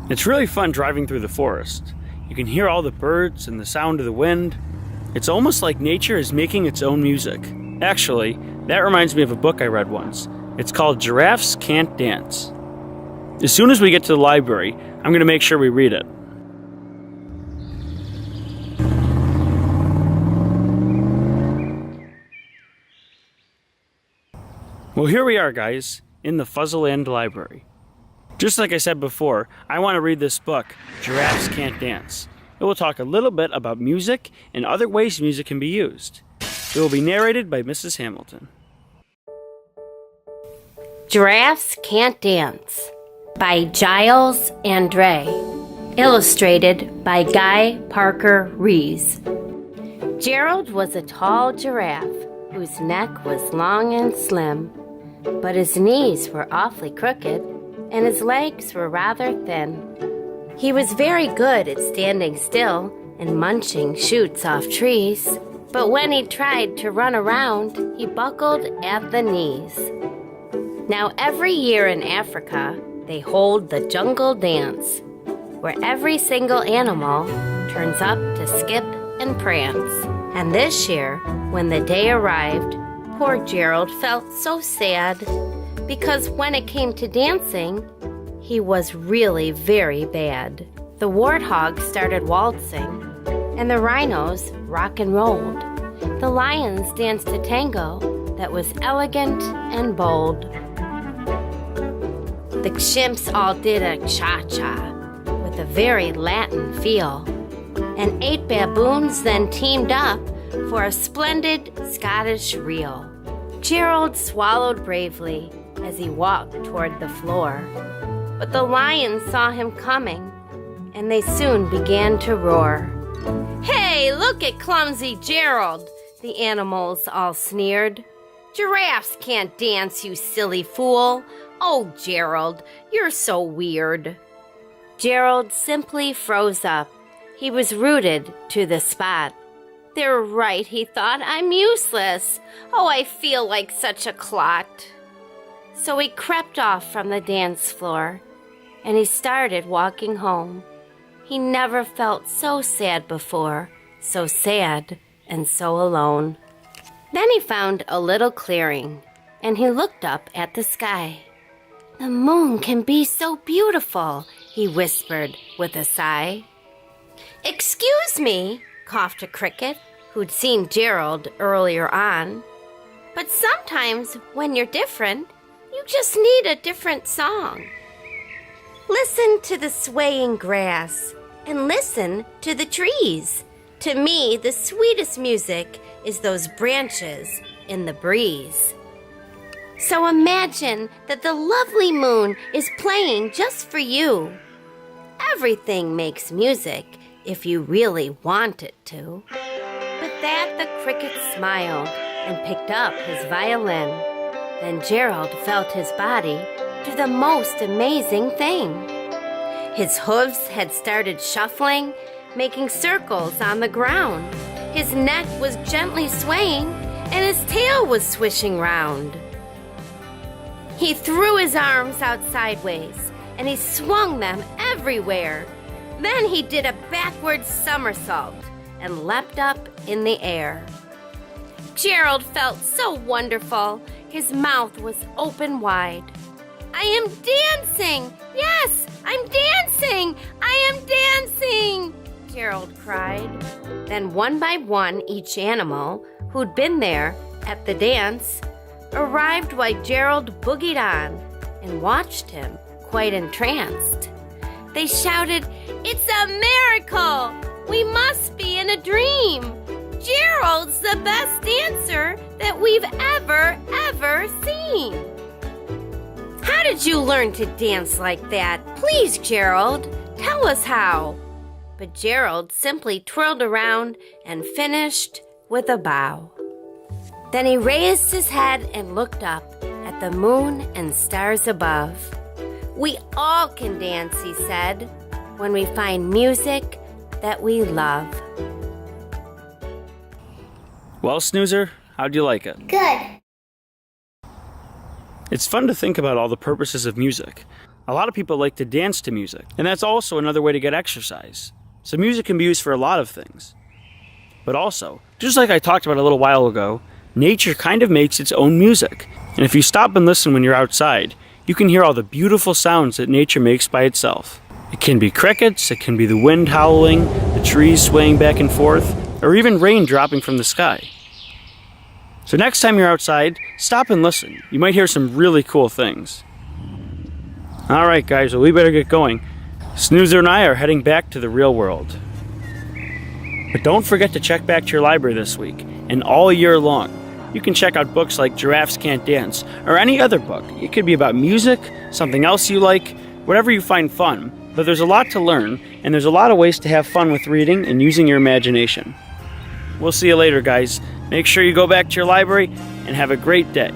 It's really fun driving through the forest. You can hear all the birds and the sound of the wind. It's almost like nature is making its own music. Actually, that reminds me of a book I read once. It's called Giraffes Can't Dance. As soon as we get to the library, I'm going to make sure we read it. Well, here we are, guys, in the Fuzzleland Library. Just like I said before, I want to read this book, Giraffes Can't Dance. It will talk a little bit about music and other ways music can be used. It will be narrated by Mrs. Hamilton. Giraffes Can't Dance by Giles Andreae. Illustrated by Parker-Rees. Gerald was a tall giraffe whose neck was long and slim, but his knees were awfully crooked and his legs were rather thin. He was very good at standing still and munching shoots off trees, but when he tried to run around, he buckled at the knees. Now every year in Africa, they hold the jungle dance, where every single animal turns up to skip and prance. And this year, when the day arrived, poor Gerald felt so sad, because when it came to dancing, he was really very bad. The warthogs started waltzing, and the rhinos rock and rolled. The lions danced a tango that was elegant and bold. The chimps all did a cha-cha with a very Latin feel, and 8 baboons then teamed up for a splendid Scottish reel. Gerald swallowed bravely as he walked toward the floor, but the lions saw him coming, and they soon began to roar. "Hey, look at clumsy Gerald!" the animals all sneered. "Giraffes can't dance, you silly fool! Oh, Gerald, you're so weird." Gerald simply froze up. He was rooted to the spot. "They're right," he thought. "I'm useless. Oh, I feel like such a clot." So he crept off from the dance floor, and he started walking home. He never felt so sad before, so sad and so alone. Then he found a little clearing, and he looked up at the sky. "The moon can be so beautiful," he whispered with a sigh. "Excuse me," coughed a cricket who'd seen Gerald earlier on, "but sometimes when you're different, you just need a different song. Listen to the swaying grass and listen to the trees. To me, the sweetest music is those branches in the breeze. So imagine that the lovely moon is playing just for you. Everything makes music if you really want it to." With that, the cricket smiled and picked up his violin. Then Gerald felt his body do the most amazing thing. His hooves had started shuffling, making circles on the ground. His neck was gently swaying, and his tail was swishing round. He threw his arms out sideways, and he swung them everywhere. Then he did a backward somersault and leapt up in the air. Gerald felt so wonderful. His mouth was open wide. "I am dancing! Yes, I'm dancing! I am dancing!" Gerald cried. Then one by one, each animal who'd been there at the dance arrived while Gerald boogied on and watched him, quite entranced. They shouted, "It's a miracle! We must be in a dream! Gerald's the best dancer that we've ever seen! How did you learn to dance like that? Please, Gerald, tell us how." But Gerald simply twirled around and finished with a bow. Then he raised his head and looked up at the moon and stars above. "We all can dance," he said, "when we find music that we love." Well, Snoozer, how'd you like it? Good. It's fun to think about all the purposes of music. A lot of people like to dance to music, and that's also another way to get exercise. So music can be used for a lot of things. But also, just like I talked about a little while ago, nature kind of makes its own music. And if you stop and listen when you're outside, you can hear all the beautiful sounds that nature makes by itself. It can be crickets, it can be the wind howling, the trees swaying back and forth, or even rain dropping from the sky. So next time you're outside, stop and listen. You might hear some really cool things. Alright guys, well we better get going. Snoozer and I are heading back to the real world. But don't forget to check back to your library this week, and all year long. You can check out books like Giraffes Can't Dance, or any other book. It could be about music, something else you like, whatever you find fun. But there's a lot to learn, and there's a lot of ways to have fun with reading and using your imagination. We'll see you later, guys. Make sure you go back to your library, and have a great day.